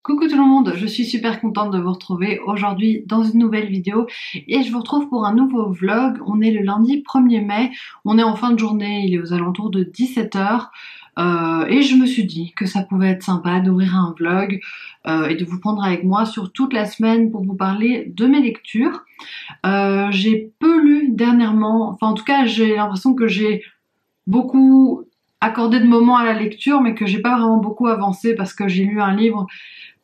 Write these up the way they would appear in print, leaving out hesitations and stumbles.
Coucou tout le monde, je suis super contente de vous retrouver aujourd'hui dans une nouvelle vidéo et je vous retrouve pour un nouveau vlog. On est le lundi 1er mai, on est en fin de journée, il est aux alentours de 17h et je me suis dit que ça pouvait être sympa d'ouvrir un vlog et de vous prendre avec moi sur toute la semaine pour vous parler de mes lectures. J'ai peu lu dernièrement, enfin en tout cas j'ai l'impression que j'ai beaucoup accordé de moments à la lecture mais que j'ai pas vraiment beaucoup avancé parce que j'ai lu un livre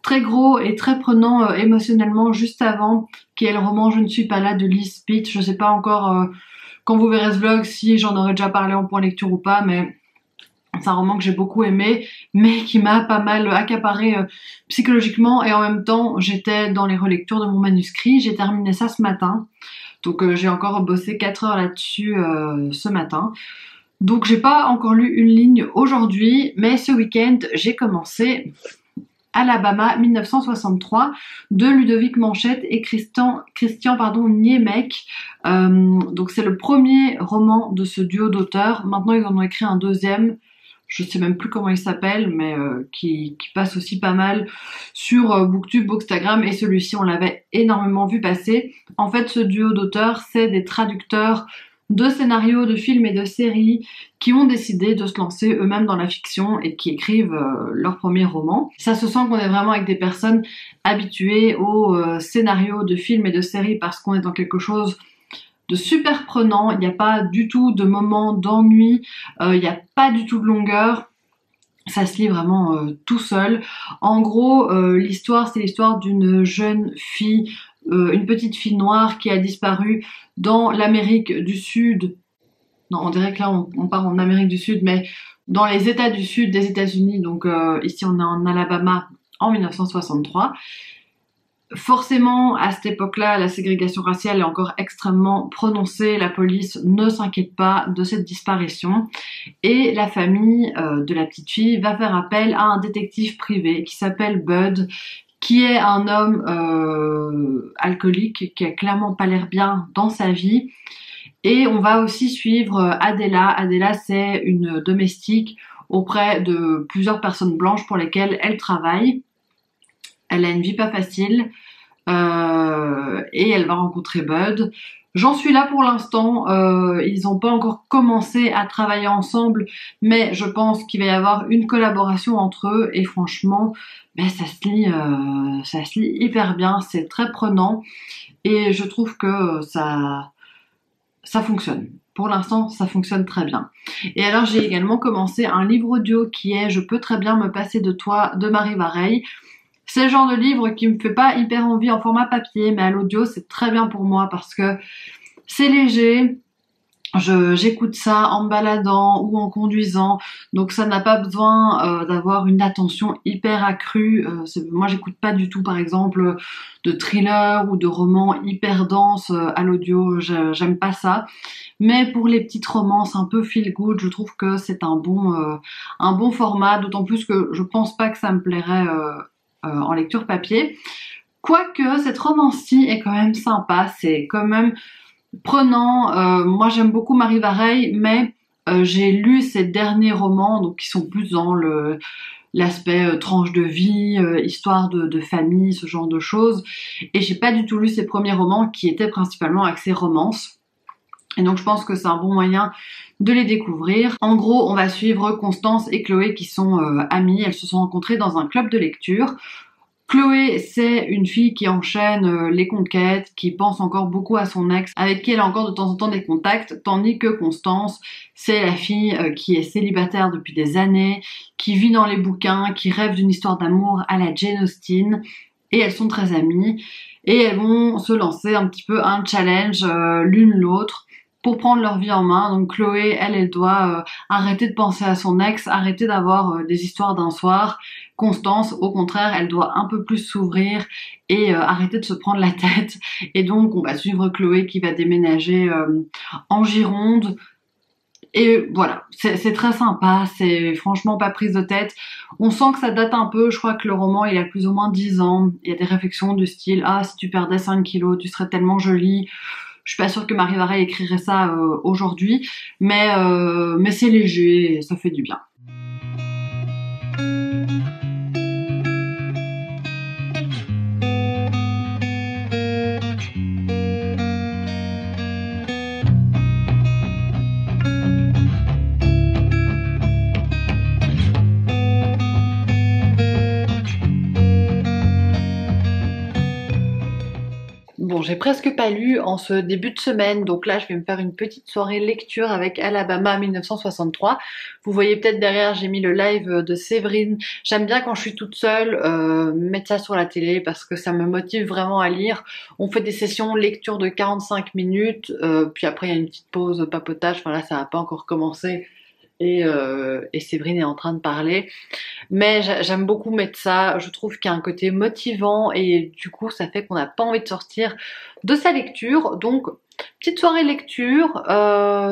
très gros et très prenant émotionnellement juste avant, qui est le roman Je ne suis pas là de Liz Pitt. Je sais pas encore quand vous verrez ce vlog si j'en aurais déjà parlé en point lecture ou pas, mais c'est un roman que j'ai beaucoup aimé, mais qui m'a pas mal accaparé psychologiquement, et en même temps j'étais dans les relectures de mon manuscrit. J'ai terminé ça ce matin, donc j'ai encore bossé 4 heures là-dessus ce matin. Donc j'ai pas encore lu une ligne aujourd'hui, mais ce week-end j'ai commencé Alabama 1963 de Ludovic Manchette et Christian Niemec. Donc c'est le premier roman de ce duo d'auteurs. Maintenant ils en ont écrit un deuxième, je sais même plus comment il s'appelle, mais qui passe aussi pas mal sur Booktube, Bookstagram, et celui-ci on l'avait énormément vu passer. En fait ce duo d'auteurs c'est des traducteurs de scénarios, de films et de séries qui ont décidé de se lancer eux-mêmes dans la fiction et qui écrivent leur premier roman. Ça se sent qu'on est vraiment avec des personnes habituées aux scénarios de films et de séries parce qu'on est dans quelque chose de super prenant. Il n'y a pas du tout de moment d'ennui, il n'y a pas du tout de longueur. Ça se lit vraiment tout seul. En gros, l'histoire, c'est l'histoire d'une jeune fille, une petite fille noire qui a disparu dans l'Amérique du Sud. Non, on dirait que là on part en Amérique du Sud, mais dans les États du Sud des États-Unis. Donc ici on est en Alabama en 1963. Forcément, à cette époque-là, la ségrégation raciale est encore extrêmement prononcée. La police ne s'inquiète pas de cette disparition. Et la famille de la petite fille va faire appel à un détective privé qui s'appelle Bud, qui est un homme alcoolique, qui a clairement pas l'air bien dans sa vie. Et on va aussi suivre Adela. Adela, c'est une domestique auprès de plusieurs personnes blanches pour lesquelles elle travaille. Elle a une vie pas facile et elle va rencontrer Bud. J'en suis là pour l'instant, ils n'ont pas encore commencé à travailler ensemble, mais je pense qu'il va y avoir une collaboration entre eux et franchement, ben, ça se lit hyper bien, c'est très prenant et je trouve que ça fonctionne. Pour l'instant, ça fonctionne très bien. Et alors, j'ai également commencé un livre audio qui est Je peux très bien me passer de toi de Marie Vareille. C'est le genre de livre qui me fait pas hyper envie en format papier, mais à l'audio c'est très bien pour moi parce que c'est léger, j'écoute ça en me baladant ou en conduisant, donc ça n'a pas besoin d'avoir une attention hyper accrue. Moi j'écoute pas du tout par exemple de thriller ou de romans hyper denses à l'audio, j'aime pas ça. Mais pour les petites romances un peu feel good, je trouve que c'est un bon format, d'autant plus que je pense pas que ça me plairait en lecture papier. Quoique cette romance-ci est quand même sympa, c'est quand même prenant. Moi j'aime beaucoup Marie Vareille, mais j'ai lu ses derniers romans, donc qui sont plus dans l'aspect tranche de vie, histoire de famille, ce genre de choses. Et j'ai pas du tout lu ses premiers romans qui étaient principalement axés romance. Et donc je pense que c'est un bon moyen de les découvrir. En gros, on va suivre Constance et Chloé qui sont amies. Elles se sont rencontrées dans un club de lecture. Chloé, c'est une fille qui enchaîne les conquêtes, qui pense encore beaucoup à son ex, avec qui elle a encore de temps en temps des contacts, tandis que Constance, c'est la fille qui est célibataire depuis des années, qui vit dans les bouquins, qui rêve d'une histoire d'amour à la Jane Austen, et elles sont très amies, et elles vont se lancer un petit peu un challenge l'une l'autre, pour prendre leur vie en main. Donc Chloé, elle doit arrêter de penser à son ex, arrêter d'avoir des histoires d'un soir. Constance, au contraire, elle doit un peu plus s'ouvrir et arrêter de se prendre la tête. Et donc on va suivre Chloé qui va déménager en Gironde. Et voilà, c'est très sympa, c'est franchement pas prise de tête. On sent que ça date un peu, je crois que le roman il a plus ou moins 10 ans. Il y a des réflexions du style « Ah, si tu perdais 5 kilos, tu serais tellement jolie ». Je suis pas sûre que Marie Vareille écrirait ça aujourd'hui, mais c'est léger et ça fait du bien. Bon, j'ai presque pas lu en ce début de semaine, donc là je vais me faire une petite soirée lecture avec Alabama 1963. Vous voyez peut-être derrière, j'ai mis le live de Séverine. J'aime bien quand je suis toute seule mettre ça sur la télé parce que ça me motive vraiment à lire. On fait des sessions lecture de 45 minutes, puis après il y a une petite pause papotage. Enfin là ça n'a pas encore commencé. Et Séverine est en train de parler. Mais j'aime beaucoup mettre ça, je trouve qu'il y a un côté motivant et du coup ça fait qu'on n'a pas envie de sortir de sa lecture. Donc petite soirée lecture,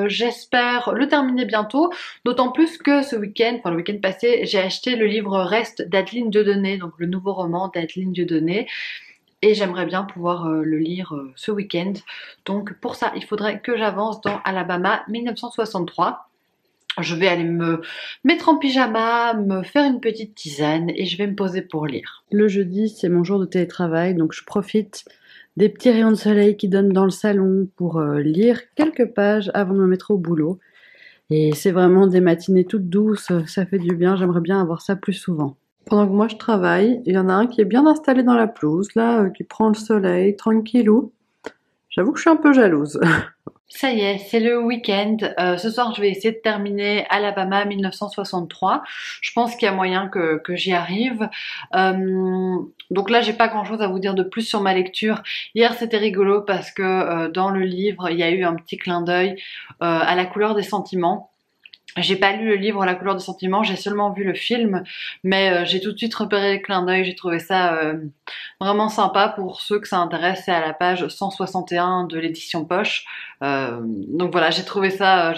j'espère le terminer bientôt, d'autant plus que ce week-end, enfin le week-end passé, j'ai acheté le livre Reste d'Adeline Dieudonné, donc le nouveau roman d'Adeline Dieudonné. Et j'aimerais bien pouvoir le lire ce week-end. Donc pour ça, il faudrait que j'avance dans Alabama 1963. Je vais aller me mettre en pyjama, me faire une petite tisane et je vais me poser pour lire. Le jeudi, c'est mon jour de télétravail, donc je profite des petits rayons de soleil qui donnent dans le salon pour lire quelques pages avant de me mettre au boulot. Et c'est vraiment des matinées toutes douces, ça fait du bien, j'aimerais bien avoir ça plus souvent. Pendant que moi je travaille, il y en a un qui est bien installé dans la pelouse, là, qui prend le soleil, tranquillou. J'avoue que je suis un peu jalouse. Ça y est, c'est le week-end. Ce soir, je vais essayer de terminer Alabama 1963. Je pense qu'il y a moyen que j'y arrive. Donc là, j'ai pas grand-chose à vous dire de plus sur ma lecture. Hier, c'était rigolo parce que dans le livre, il y a eu un petit clin d'œil à La couleur des sentiments. J'ai pas lu le livre La couleur des sentiments, j'ai seulement vu le film, mais j'ai tout de suite repéré le clin d'œil, j'ai trouvé ça vraiment sympa. Pour ceux que ça intéresse, c'est à la page 161 de l'édition poche. Donc voilà, j'ai trouvé ça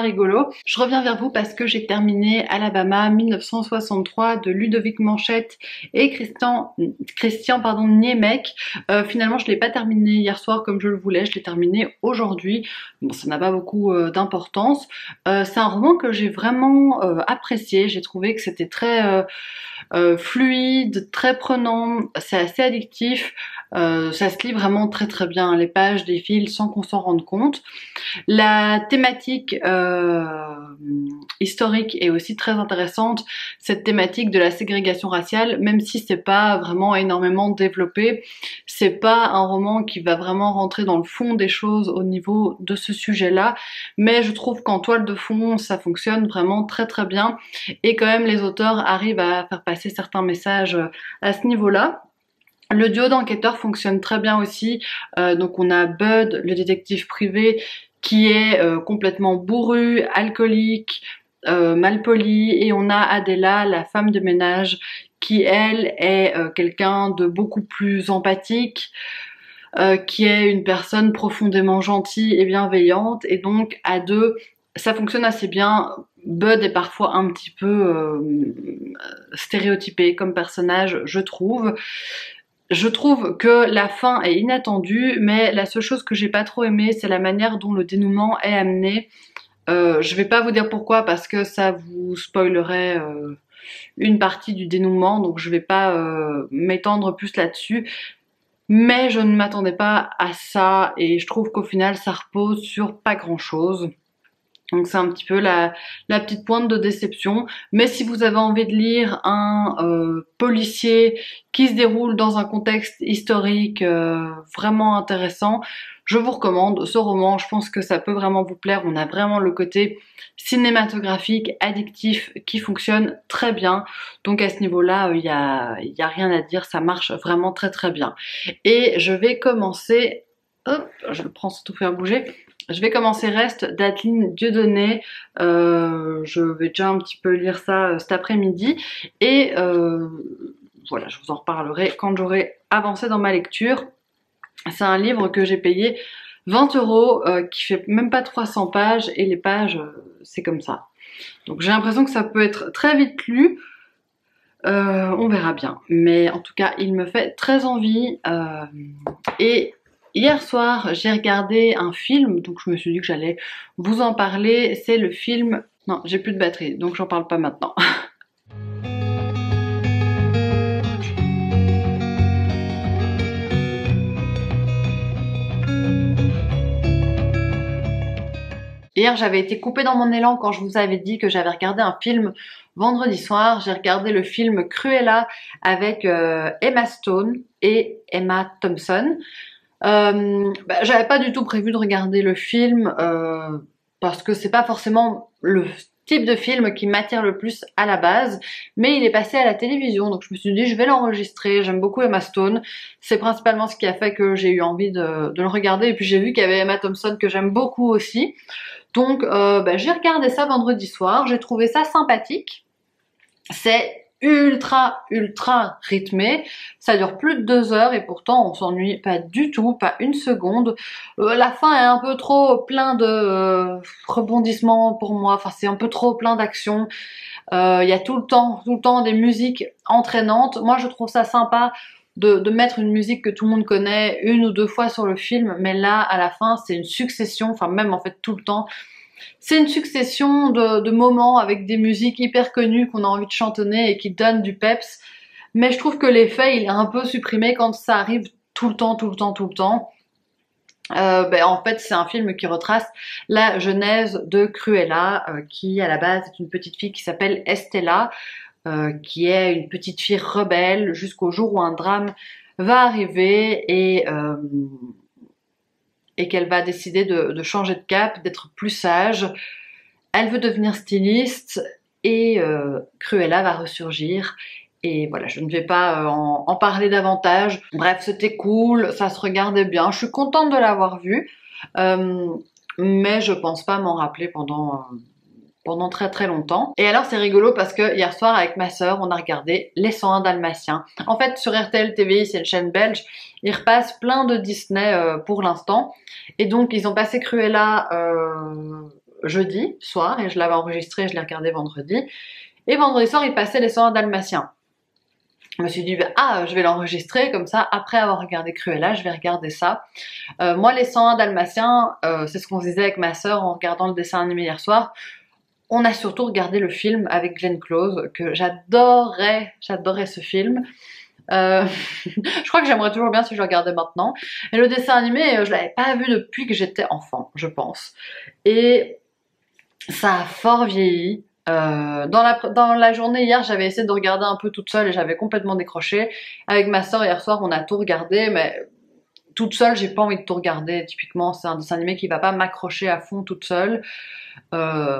rigolo. Je reviens vers vous parce que j'ai terminé Alabama 1963 de Ludovic Manchette et Christian Niemek. Finalement, je l'ai pas terminé hier soir comme je le voulais, je l'ai terminé aujourd'hui. Bon, ça n'a pas beaucoup d'importance. C'est un roman que j'ai vraiment apprécié. J'ai trouvé que c'était très fluide, très prenant, c'est assez addictif. Ça se lit vraiment très très bien, les pages défilent sans qu'on s'en rende compte. La thématique historique est aussi très intéressante, cette thématique de la ségrégation raciale, même si c'est pas vraiment énormément développé, c'est pas un roman qui va vraiment rentrer dans le fond des choses au niveau de ce sujet-là, mais je trouve qu'en toile de fond, ça fonctionne vraiment très très bien, et quand même les auteurs arrivent à faire passer certains messages à ce niveau-là. Le duo d'enquêteurs fonctionne très bien aussi, donc on a Bud, le détective privé, qui est complètement bourru, alcoolique, malpoli, et on a Adela, la femme de ménage, qui elle est quelqu'un de beaucoup plus empathique, qui est une personne profondément gentille et bienveillante, et donc à deux, ça fonctionne assez bien. Bud est parfois un petit peu stéréotypé comme personnage, je trouve. Je trouve que la fin est inattendue, mais la seule chose que j'ai pas trop aimé, c'est la manière dont le dénouement est amené. Je vais pas vous dire pourquoi parce que ça vous spoilerait une partie du dénouement, donc je vais pas m'étendre plus là-dessus. Mais je ne m'attendais pas à ça et je trouve qu'au final ça repose sur pas grand-chose. Donc c'est un petit peu la petite pointe de déception. Mais si vous avez envie de lire un policier qui se déroule dans un contexte historique vraiment intéressant, je vous recommande ce roman. Je pense que ça peut vraiment vous plaire. On a vraiment le côté cinématographique, addictif qui fonctionne très bien. Donc à ce niveau-là, il y a rien à dire. Ça marche vraiment très très bien. Et je vais commencer... Hop, je le prends sans tout faire bouger. Je vais commencer Reste d'Adeline Dieudonné. Je vais déjà un petit peu lire ça cet après-midi. Et voilà, je vous en reparlerai quand j'aurai avancé dans ma lecture. C'est un livre que j'ai payé 20 €, qui fait même pas 300 pages. Et les pages, c'est comme ça. Donc j'ai l'impression que ça peut être très vite lu. On verra bien. Mais en tout cas, il me fait très envie. Et... hier soir, j'ai regardé un film, donc je me suis dit que j'allais vous en parler. C'est le film... Non, j'ai plus de batterie, donc j'en parle pas maintenant. Hier, j'avais été coupée dans mon élan quand je vous avais dit que j'avais regardé un film vendredi soir. J'ai regardé le film Cruella avec Emma Stone et Emma Thompson. J'avais pas du tout prévu de regarder le film parce que c'est pas forcément le type de film qui m'attire le plus à la base, mais il est passé à la télévision, donc je me suis dit je vais l'enregistrer. J'aime beaucoup Emma Stone, c'est principalement ce qui a fait que j'ai eu envie de le regarder, et puis j'ai vu qu'il y avait Emma Thompson que j'aime beaucoup aussi, donc j'ai regardé ça vendredi soir, j'ai trouvé ça sympathique. C'est ultra rythmé, ça dure plus de 2 heures et pourtant on s'ennuie pas du tout, pas une seconde. La fin est un peu trop plein de rebondissements pour moi, enfin c'est un peu trop plein d'action. Il y a tout le temps des musiques entraînantes. Moi je trouve ça sympa de mettre une musique que tout le monde connaît 1 ou 2 fois sur le film, mais là à la fin c'est une succession, enfin même en fait tout le temps, c'est une succession de moments avec des musiques hyper connues qu'on a envie de chantonner et qui donnent du peps. Mais je trouve que l'effet, il est un peu supprimé quand ça arrive tout le temps. En fait, c'est un film qui retrace la genèse de Cruella, qui à la base est une petite fille qui s'appelle Estella, qui est une petite fille rebelle jusqu'au jour où un drame va arriver et qu'elle va décider de changer de cap, d'être plus sage. Elle veut devenir styliste et Cruella va ressurgir. Et voilà, je ne vais pas en parler davantage. Bref, c'était cool, ça se regardait bien. Je suis contente de l'avoir vu, mais je pense pas m'en rappeler pendant très longtemps. Et alors c'est rigolo parce que hier soir avec ma sœur on a regardé Les 101 Dalmatiens. En fait sur RTL TV, c'est une chaîne belge, ils repassent plein de Disney pour l'instant. Et donc ils ont passé Cruella jeudi soir et je l'avais enregistré, je l'ai regardé vendredi. Et vendredi soir ils passaient Les 101 Dalmatiens. Je me suis dit, je vais l'enregistrer, comme ça, après avoir regardé Cruella, je vais regarder ça. Moi, Les 101 Dalmatiens, c'est ce qu'on se disait avec ma sœur en regardant le dessin animé hier soir. On a surtout regardé le film avec Glenn Close, que j'adorais ce film. Je crois que j'aimerais toujours bien si je le regardais maintenant. Et le dessin animé, je l'avais pas vu depuis que j'étais enfant, je pense. Et ça a fort vieilli. Dans la journée hier, j'avais essayé de regarder un peu toute seule et j'avais complètement décroché. Avec ma soeur hier soir, on a tout regardé, mais toute seule, j'ai pas envie de tout regarder. Typiquement, c'est un dessin animé qui va pas m'accrocher à fond toute seule. Euh,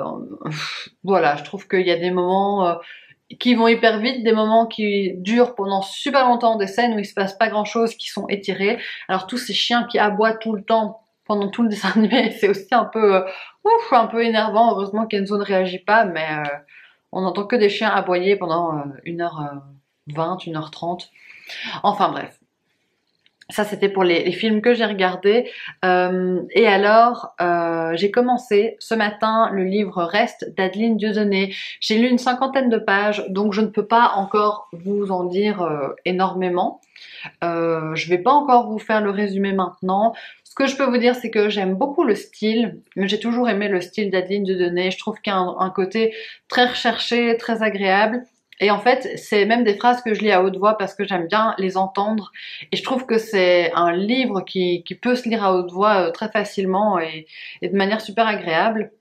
voilà, je trouve qu'il y a des moments qui vont hyper vite, des moments qui durent pendant super longtemps, des scènes où il se passe pas grand chose, qui sont étirées. Alors tous ces chiens qui aboient tout le temps pendant tout le dessin animé, c'est aussi un peu un peu énervant. Heureusement qu'Enzo ne réagit pas, mais on n'entend que des chiens aboyer pendant 1h20, 1h30. Enfin bref. Ça, c'était pour les films que j'ai regardés. Et alors, j'ai commencé ce matin le livre Reste d'Adeline Dieudonné. J'ai lu une 50aine de pages, donc je ne peux pas encore vous en dire énormément. Je vais pas encore vous faire le résumé maintenant. Ce que je peux vous dire, c'est que j'aime beaucoup le style. J'ai toujours aimé le style d'Adeline Dieudonné. Je trouve qu'il y a un côté très recherché, très agréable. Et en fait, c'est même des phrases que je lis à haute voix parce que j'aime bien les entendre. Et je trouve que c'est un livre qui peut se lire à haute voix très facilement et de manière super agréable.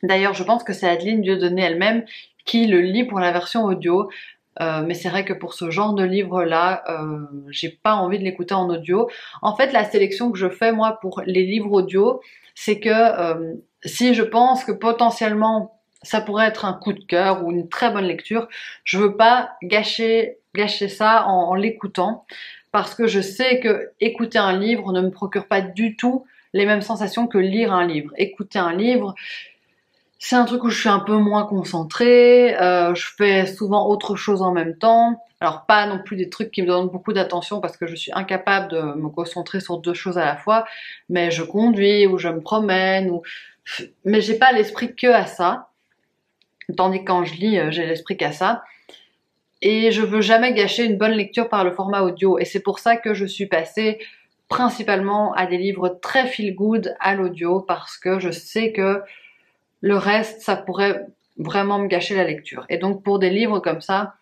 D'ailleurs, je pense que c'est Adeline Dieudonné elle-même qui le lit pour la version audio. Mais c'est vrai que pour ce genre de livre-là, j'ai pas envie de l'écouter en audio. En fait, la sélection que je fais moi pour les livres audio, c'est que si je pense que potentiellement ça pourrait être un coup de cœur ou une très bonne lecture, je veux pas gâcher ça en l'écoutant, parce que je sais que écouter un livre ne me procure pas du tout les mêmes sensations que lire un livre. Écouter un livre, c'est un truc où je suis un peu moins concentrée, je fais souvent autre chose en même temps. Alors pas non plus des trucs qui me donnent beaucoup d'attention parce que je suis incapable de me concentrer sur 2 choses à la fois, mais je conduis ou je me promène, mais j'ai pas l'esprit que à ça. Tandis que quand je lis, j'ai l'esprit qu'à ça. Et je veux jamais gâcher une bonne lecture par le format audio. Et c'est pour ça que je suis passée principalement à des livres très feel good à l'audio, parce que je sais que le reste, ça pourrait vraiment me gâcher la lecture. Et donc pour des livres comme ça,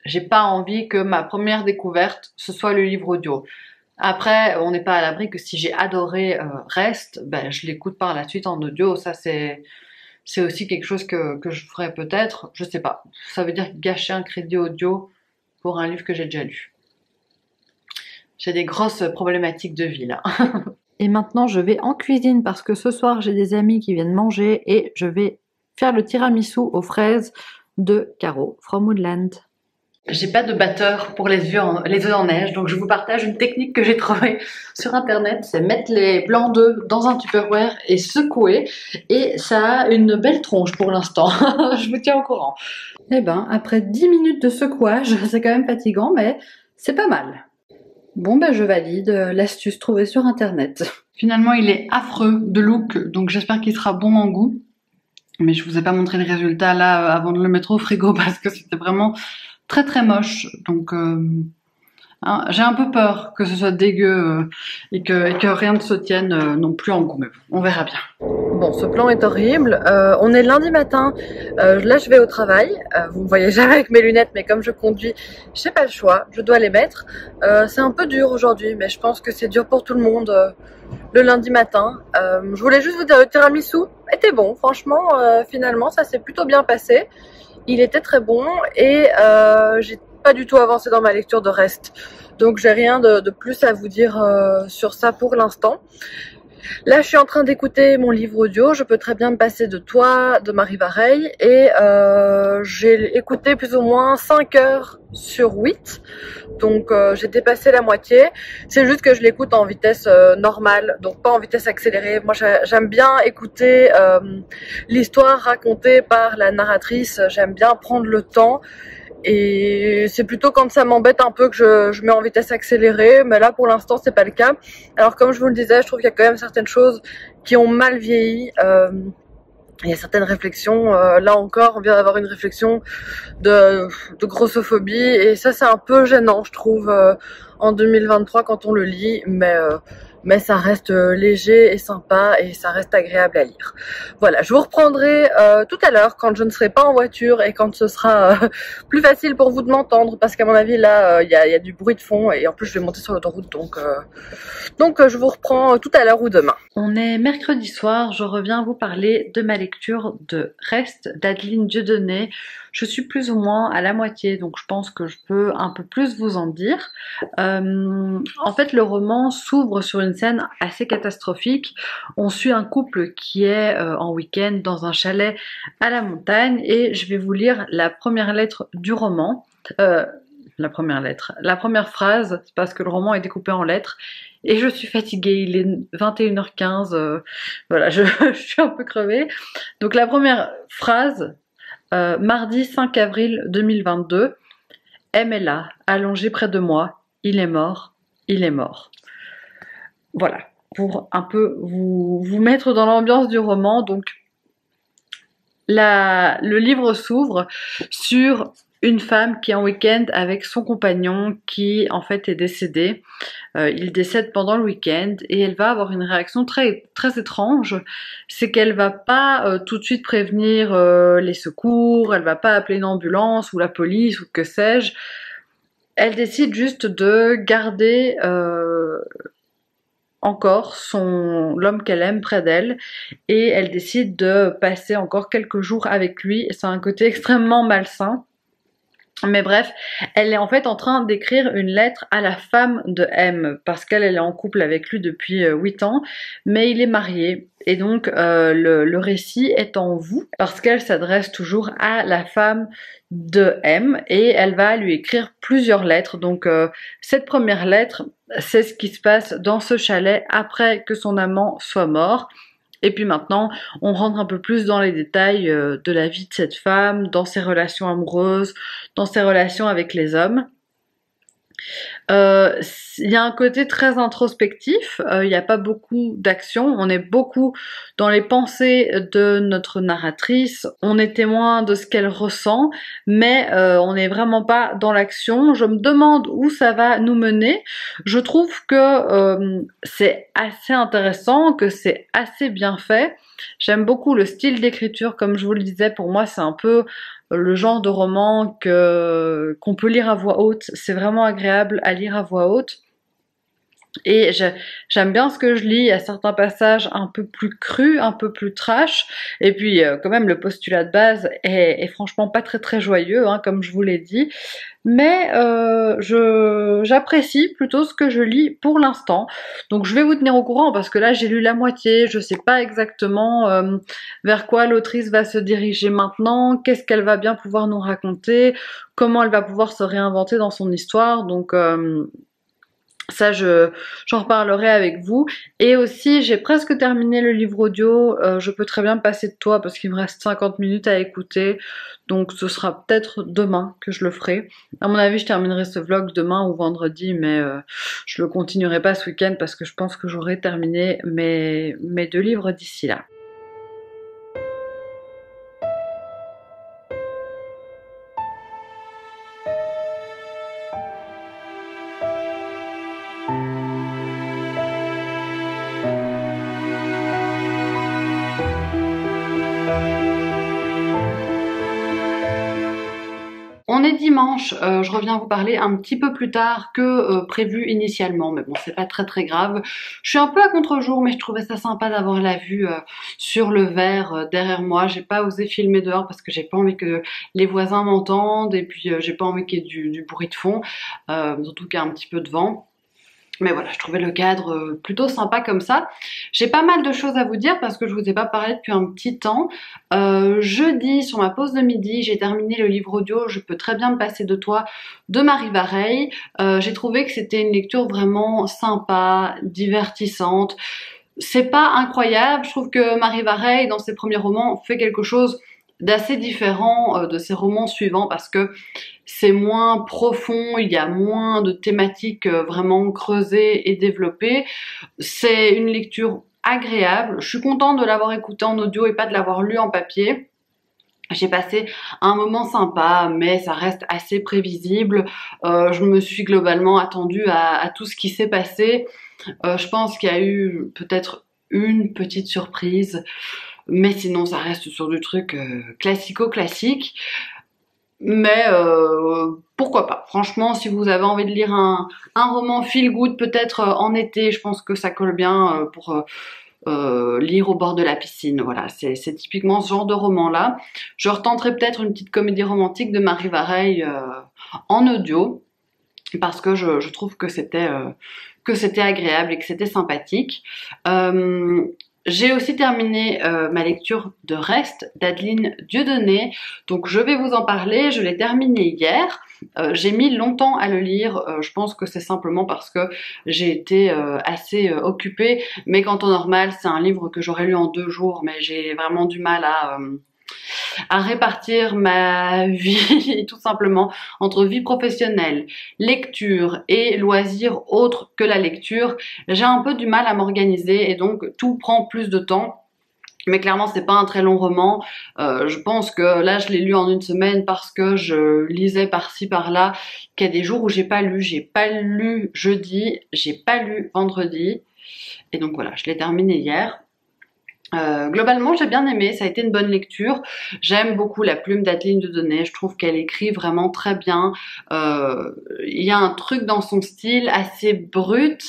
j'ai pas envie que ma première découverte, ce soit le livre audio. Après, on n'est pas à l'abri que si j'ai adoré Reste, je l'écoute par la suite en audio. Ça, c'est aussi quelque chose que je ferais peut-être, je sais pas. Ça veut dire gâcher un crédit audio pour un livre que j'ai déjà lu. J'ai des grosses problématiques de vie là. Et maintenant je vais en cuisine parce que ce soir j'ai des amis qui viennent manger et je vais faire le tiramisu aux fraises de Caro from Woodland. J'ai pas de batteur pour les œufs en neige, donc je vous partage une technique que j'ai trouvée sur internet, c'est mettre les blancs d'œufs dans un Tupperware et secouer, et ça a une belle tronche pour l'instant. Je vous tiens au courant. Eh ben, après 10 minutes de secouage, c'est quand même fatigant, mais c'est pas mal. Bon ben je valide l'astuce trouvée sur internet. Finalement il est affreux de look, donc j'espère qu'il sera bon en goût. Mais je vous ai pas montré le résultat là avant de le mettre au frigo parce que c'était vraiment très très moche. Donc hein, j'ai un peu peur que ce soit dégueu et que rien ne se tienne non plus en goût. Mais on verra bien. Bon, ce plan est horrible. On est lundi matin. Là, je vais au travail. Vous me voyez jamais avec mes lunettes, mais comme je conduis, j'ai pas le choix. Je dois les mettre. C'est un peu dur aujourd'hui, mais je pense que c'est dur pour tout le monde le lundi matin. Je voulais juste vous dire, le tiramisu était bon. Franchement, finalement, ça s'est plutôt bien passé. Il était très bon et j'ai pas du tout avancé dans ma lecture de reste. Donc, j'ai rien de plus à vous dire sur ça pour l'instant. Là, je suis en train d'écouter mon livre audio. Je peux très bien me passer de Toi, de Marie Vareille. Et j'ai écouté plus ou moins 5 heures sur 8. Donc, j'ai dépassé la moitié. C'est juste que je l'écoute en vitesse normale, donc pas en vitesse accélérée. Moi, j'aime bien écouter l'histoire racontée par la narratrice. J'aime bien prendre le temps. Et c'est plutôt quand ça m'embête un peu que je mets en vitesse accélérée, mais là pour l'instant c'est pas le cas. Alors comme je vous le disais, je trouve qu'il y a quand même certaines choses qui ont mal vieilli. Il y a certaines réflexions, là encore on vient d'avoir une réflexion de grossophobie et ça c'est un peu gênant je trouve en 2023 quand on le lit, mais ça reste léger et sympa et ça reste agréable à lire. Voilà, je vous reprendrai tout à l'heure quand je ne serai pas en voiture et quand ce sera plus facile pour vous de m'entendre parce qu'à mon avis là il y a du bruit de fond et en plus je vais monter sur l'autoroute donc je vous reprends tout à l'heure ou demain. On est mercredi soir, je reviens vous parler de ma lecture de Reste d'Adeline Dieudonné. Je suis plus ou moins à la moitié, donc je pense que je peux un peu plus vous en dire. En fait, le roman s'ouvre sur une scène assez catastrophique. On suit un couple qui est en week-end dans un chalet à la montagne et je vais vous lire la première lettre du roman. La première phrase, c'est parce que le roman est découpé en lettres. Et je suis fatiguée, il est 21h15, voilà, je suis un peu crevée. Donc la première phrase, mardi 5 avril 2022, M est là, allongé près de moi, il est mort, il est mort. Voilà, pour un peu vous mettre dans l'ambiance du roman. Donc le livre s'ouvre sur une femme qui est en week-end avec son compagnon qui en fait est décédé. Il décède pendant le week-end et elle va avoir une réaction très, très étrange. C'est qu'elle va pas tout de suite prévenir les secours, elle va pas appeler une ambulance ou la police ou que sais-je. Elle décide juste de garder encore l'homme qu'elle aime près d'elle et elle décide de passer encore quelques jours avec lui. C'est un côté extrêmement malsain. Mais bref, elle est en fait en train d'écrire une lettre à la femme de M parce qu'elle est en couple avec lui depuis 8 ans, mais il est marié. Et donc le récit est en vous parce qu'elle s'adresse toujours à la femme de M et elle va lui écrire plusieurs lettres. Donc cette première lettre, c'est ce qui se passe dans ce chalet après que son amant soit mort. Et puis maintenant, on rentre un peu plus dans les détails de la vie de cette femme, dans ses relations amoureuses, dans ses relations avec les hommes. Il y a un côté très introspectif, il n'y a pas beaucoup d'action, on est beaucoup dans les pensées de notre narratrice, on est témoin de ce qu'elle ressent, mais on n'est vraiment pas dans l'action. Je me demande où ça va nous mener. Je trouve que c'est assez intéressant, que c'est assez bien fait. J'aime beaucoup le style d'écriture, comme je vous le disais, pour moi c'est un peu le genre de roman qu'on peut lire à voix haute, c'est vraiment agréable à lire à voix haute. Et j'aime bien ce que je lis, il y a certains passages un peu plus crus, un peu plus trash, et puis quand même le postulat de base est franchement pas très joyeux, hein, comme je vous l'ai dit, mais j'apprécie plutôt ce que je lis pour l'instant, donc je vais vous tenir au courant parce que là j'ai lu la moitié, je sais pas exactement vers quoi l'autrice va se diriger maintenant, qu'est-ce qu'elle va bien pouvoir nous raconter, comment elle va pouvoir se réinventer dans son histoire, donc ça, j'en reparlerai avec vous. Et aussi, j'ai presque terminé le livre audio. Je peux très bien me passer de toi parce qu'il me reste 50 minutes à écouter. Donc ce sera peut-être demain que je le ferai. À mon avis, je terminerai ce vlog demain ou vendredi, mais je le continuerai pas ce week-end parce que je pense que j'aurai terminé mes 2 livres d'ici là. On est dimanche, je reviens vous parler un petit peu plus tard que prévu initialement, mais bon c'est pas très grave. Je suis un peu à contre-jour mais je trouvais ça sympa d'avoir la vue sur le verre derrière moi. J'ai pas osé filmer dehors parce que j'ai pas envie que les voisins m'entendent et puis j'ai pas envie qu'il y ait du bruit de fond, surtout qu'il y a un petit peu de vent. Mais voilà, je trouvais le cadre plutôt sympa comme ça. J'ai pas mal de choses à vous dire parce que je vous ai pas parlé depuis un petit temps. Jeudi, sur ma pause de midi, j'ai terminé le livre audio Je peux très bien me passer de toi de Marie Vareille. J'ai trouvé que c'était une lecture vraiment sympa, divertissante. C'est pas incroyable, je trouve que Marie Vareille, dans ses premiers romans, fait quelque chose d'assez différent de ses romans suivants parce que c'est moins profond, il y a moins de thématiques vraiment creusées et développées. C'est une lecture agréable. Je suis contente de l'avoir écoutée en audio et pas de l'avoir lu en papier. J'ai passé un moment sympa, mais ça reste assez prévisible. Je me suis globalement attendue à tout ce qui s'est passé. Je pense qu'il y a eu peut-être une petite surprise, mais sinon ça reste sur du truc classico-classique. Mais pourquoi pas. Franchement, si vous avez envie de lire un roman feel good, peut-être en été, je pense que ça colle bien pour lire au bord de la piscine. Voilà, c'est typiquement ce genre de roman-là. Je retenterai peut-être une petite comédie romantique de Marie Vareille en audio, parce que je trouve que c'était agréable et que c'était sympathique. J'ai aussi terminé ma lecture de Reste d'Adeline Dieudonné, donc je vais vous en parler. Je l'ai terminé hier. J'ai mis longtemps à le lire, je pense que c'est simplement parce que j'ai été assez occupée, mais quant au normal, c'est un livre que j'aurais lu en 2 jours, mais j'ai vraiment du mal à répartir ma vie tout simplement entre vie professionnelle, lecture et loisirs autres que la lecture. J'ai un peu du mal à m'organiser et donc tout prend plus de temps. Mais clairement, c'est pas un très long roman. Je pense que là, je l'ai lu en 1 semaine parce que je lisais par-ci par-là. Qu'il y a des jours où j'ai pas lu. J'ai pas lu jeudi, j'ai pas lu vendredi. Et donc voilà, je l'ai terminé hier. Globalement, j'ai bien aimé, ça a été une bonne lecture. J'aime beaucoup la plume d'Adeline Dieudonné, je trouve qu'elle écrit vraiment très bien. Il y a un truc dans son style assez brut,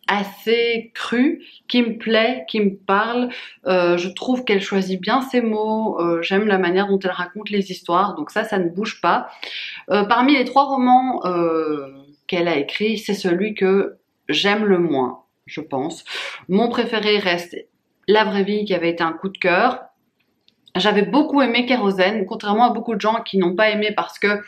assez cru, qui me plaît, qui me parle. Je trouve qu'elle choisit bien ses mots, j'aime la manière dont elle raconte les histoires, donc ça ne bouge pas. Parmi les 3 romans qu'elle a écrits, c'est celui que j'aime le moins, je pense. Mon préféré reste La vraie vie, qui avait été un coup de cœur. J'avais beaucoup aimé Kérosène, contrairement à beaucoup de gens qui n'ont pas aimé parce que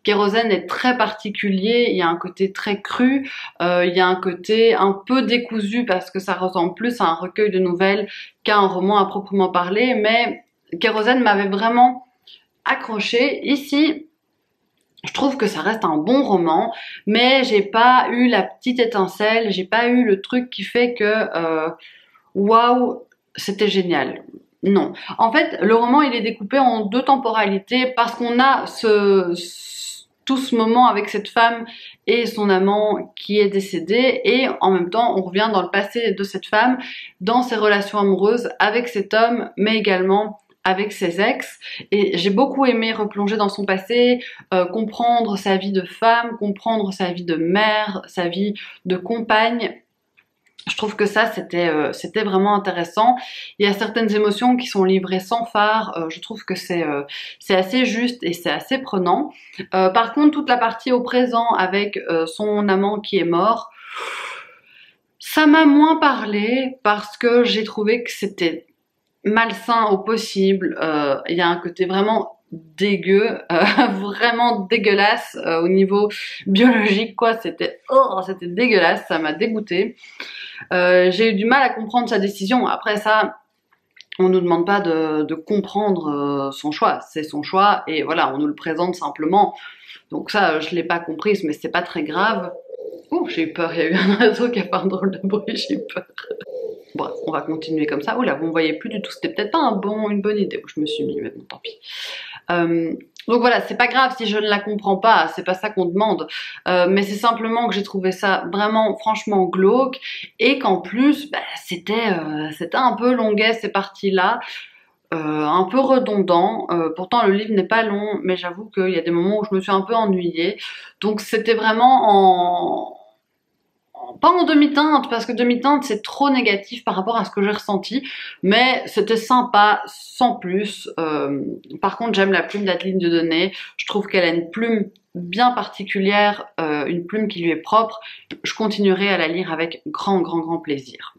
Kérosène est très particulier, il y a un côté très cru, il y a un côté un peu décousu parce que ça ressemble plus à un recueil de nouvelles qu'à un roman à proprement parler, mais Kérosène m'avait vraiment accroché. Ici, je trouve que ça reste un bon roman, mais j'ai pas eu la petite étincelle, j'ai pas eu le truc qui fait que waouh, c'était génial. Non. En fait, le roman, il est découpé en 2 temporalités parce qu'on a tout ce moment avec cette femme et son amant qui est décédé, et en même temps, on revient dans le passé de cette femme, dans ses relations amoureuses avec cet homme, mais également avec ses ex, et j'ai beaucoup aimé replonger dans son passé, comprendre sa vie de femme, comprendre sa vie de mère, sa vie de compagne. Je trouve que ça c'était vraiment intéressant. Il y a certaines émotions qui sont livrées sans phare, je trouve que c'est assez juste et c'est assez prenant. Par contre, toute la partie au présent avec son amant qui est mort, ça m'a moins parlé parce que j'ai trouvé que c'était malsain au possible. Il y a un côté vraiment dégueu, vraiment dégueulasse au niveau biologique, quoi. C'était dégueulasse, ça m'a dégoûtée. J'ai eu du mal à comprendre sa décision. Après ça, on nous demande pas de comprendre son choix, c'est son choix et voilà, on nous le présente simplement. Donc ça, je l'ai pas comprise, mais c'est pas très grave. Oh, j'ai eu peur, il y a eu un oiseau qui a fait un drôle de bruit, j'ai eu peur. Bref, on va continuer comme ça. Oh là, vous me voyez plus du tout, c'était peut-être pas une bonne idée où je me suis mis, mais bon, tant pis. Donc voilà, c'est pas grave si je ne la comprends pas, c'est pas ça qu'on demande, mais c'est simplement que j'ai trouvé ça vraiment franchement glauque et qu'en plus, c'était un peu longuet ces parties-là. Un peu redondant, pourtant le livre n'est pas long, mais j'avoue qu'il y a des moments où je me suis un peu ennuyée, donc c'était vraiment pas en demi-teinte, parce que demi-teinte c'est trop négatif par rapport à ce que j'ai ressenti, mais c'était sympa, sans plus. Par contre, j'aime la plume d'Adeline Dieudonné, je trouve qu'elle a une plume bien particulière, une plume qui lui est propre. Je continuerai à la lire avec grand plaisir.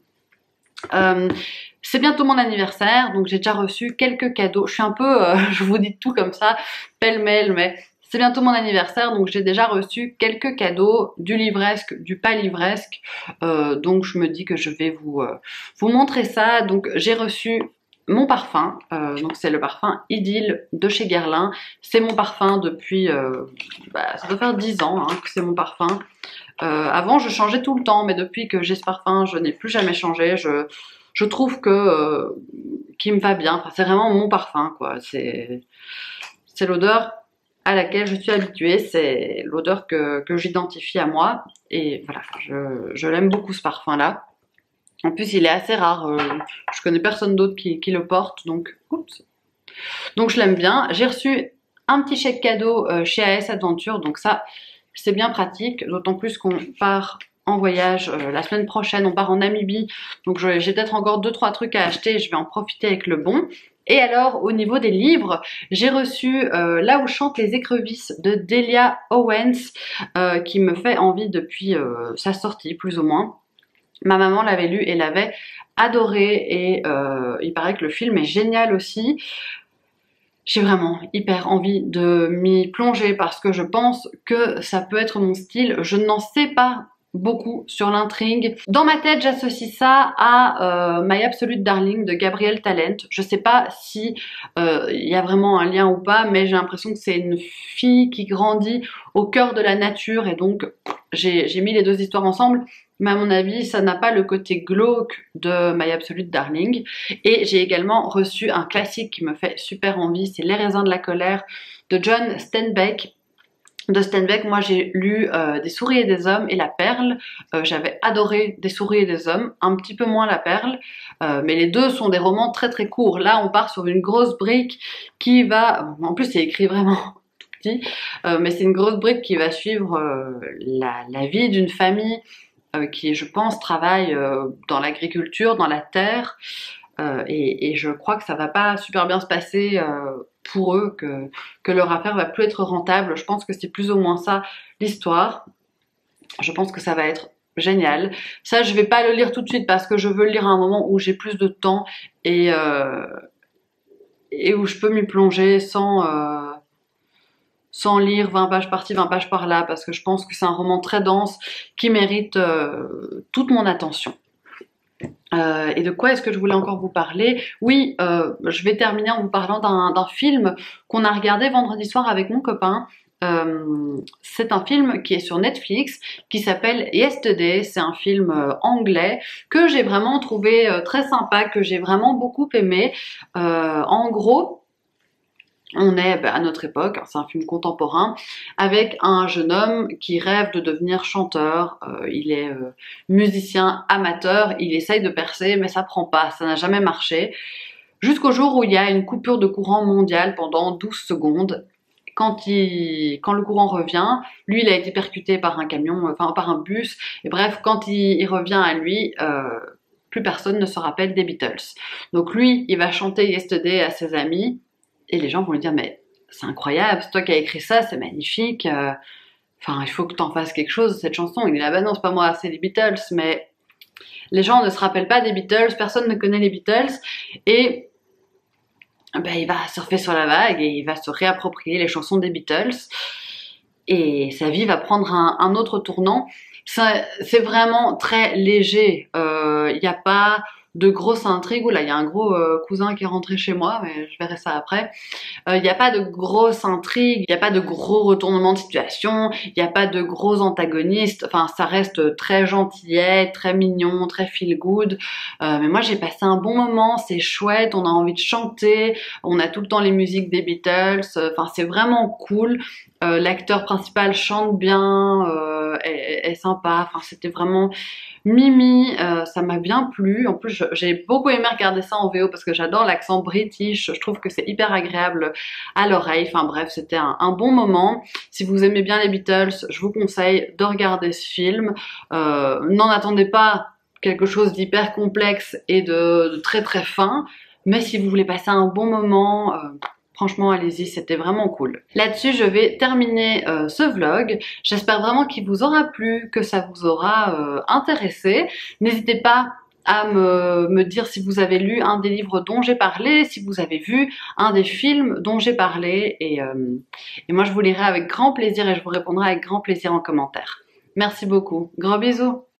C'est bientôt mon anniversaire, donc j'ai déjà reçu quelques cadeaux. Je suis un peu, je vous dis tout comme ça, pêle-mêle, mais c'est bientôt mon anniversaire, donc j'ai déjà reçu quelques cadeaux, du livresque, du pas livresque. Donc je me dis que je vais vous montrer ça. Donc j'ai reçu mon parfum, donc c'est le parfum Idylle de chez Guerlain. C'est mon parfum depuis, ça doit faire 10 ans hein, que c'est mon parfum. Avant je changeais tout le temps, mais depuis que j'ai ce parfum, je n'ai plus jamais changé. Je trouve que qu'il me va bien. Enfin, c'est vraiment mon parfum, quoi. C'est l'odeur à laquelle je suis habituée, c'est l'odeur que j'identifie à moi. Et voilà, je l'aime beaucoup ce parfum-là. En plus, il est assez rare. Je connais personne d'autre qui le porte, donc oups. Donc je l'aime bien. J'ai reçu un petit chèque cadeau chez AS Adventure, donc ça, c'est bien pratique. D'autant plus qu'on part en voyage la semaine prochaine, on part en Namibie, donc j'ai peut-être encore 2-3 trucs à acheter, je vais en profiter avec le bon. Et alors au niveau des livres, j'ai reçu Là où chantent les écrevisses de Delia Owens, qui me fait envie depuis sa sortie plus ou moins. Ma maman l'avait lu et l'avait adoré, et il paraît que le film est génial aussi. J'ai vraiment hyper envie de m'y plonger parce que je pense que ça peut être mon style. Je n'en sais pas beaucoup sur l'intrigue. Dans ma tête, j'associe ça à My Absolute Darling de Gabrielle Talent. Je sais pas si il y a vraiment un lien ou pas, mais j'ai l'impression que c'est une fille qui grandit au cœur de la nature, et donc j'ai mis les deux histoires ensemble. Mais à mon avis, ça n'a pas le côté glauque de My Absolute Darling. Et j'ai également reçu un classique qui me fait super envie, c'est Les raisins de la colère de John Steinbeck. De Steinbeck, moi j'ai lu Des souris et des hommes et La Perle. J'avais adoré Des souris et des hommes, un petit peu moins La Perle, mais les deux sont des romans très courts. Là on part sur une grosse brique qui va, en plus c'est écrit vraiment tout petit, mais c'est une grosse brique qui va suivre la vie d'une famille qui, je pense, travaille dans l'agriculture, dans la terre, et je crois que ça va pas super bien se passer pour eux, que leur affaire va plus être rentable. Je pense que c'est plus ou moins ça l'histoire. Je pense que ça va être génial. Ça, je vais pas le lire tout de suite parce que je veux le lire à un moment où j'ai plus de temps et où je peux m'y plonger sans lire 20 pages par-ci, 20 pages par-là, parce que je pense que c'est un roman très dense qui mérite toute mon attention. Et de quoi est-ce que je voulais encore vous parler? Oui, je vais terminer en vous parlant d'un film qu'on a regardé vendredi soir avec mon copain. C'est un film qui est sur Netflix, qui s'appelle Yesterday. C'est un film anglais que j'ai vraiment trouvé très sympa, que j'ai vraiment beaucoup aimé. En gros, on est à notre époque, c'est un film contemporain, avec un jeune homme qui rêve de devenir chanteur. Il est musicien amateur, il essaye de percer, mais ça prend pas, ça n'a jamais marché. Jusqu'au jour où il y a une coupure de courant mondiale pendant 12 secondes. Quand le courant revient, lui il a été percuté par un camion, enfin par un bus, et bref, quand il revient à lui, plus personne ne se rappelle des Beatles. Donc lui, il va chanter Yesterday à ses amis, et les gens vont lui dire mais c'est incroyable, c'est toi qui as écrit ça, c'est magnifique, enfin il faut que t'en fasses quelque chose de cette chanson. Il est là, bah non c'est pas moi, c'est les Beatles, mais les gens ne se rappellent pas des Beatles, personne ne connaît les Beatles, et ben, il va surfer sur la vague et il va se réapproprier les chansons des Beatles et sa vie va prendre un autre tournant. C'est vraiment très léger, il n'y a pas de grosse intrigue. Oula, il y a un gros cousin qui est rentré chez moi, mais je verrai ça après. Il n'y a pas de grosse intrigue, il n'y a pas de gros retournement de situation, il n'y a pas de gros antagonistes, enfin ça reste très gentillet, très mignon, très feel good, mais moi j'ai passé un bon moment, c'est chouette, on a envie de chanter, on a tout le temps les musiques des Beatles, enfin c'est vraiment cool. L'acteur principal chante bien, est sympa, enfin c'était vraiment Mimi, ça m'a bien plu. En plus, j'ai beaucoup aimé regarder ça en VO parce que j'adore l'accent british. Je trouve que c'est hyper agréable à l'oreille. Enfin bref, c'était un bon moment. Si vous aimez bien les Beatles, je vous conseille de regarder ce film. N'en attendez pas quelque chose d'hyper complexe et de très très fin. Mais si vous voulez passer un bon moment, franchement, allez-y, c'était vraiment cool. Là-dessus, je vais terminer ce vlog. J'espère vraiment qu'il vous aura plu, que ça vous aura intéressé. N'hésitez pas à me dire si vous avez lu un des livres dont j'ai parlé, si vous avez vu un des films dont j'ai parlé. Et moi, je vous lirai avec grand plaisir et je vous répondrai avec grand plaisir en commentaire. Merci beaucoup. Gros bisous.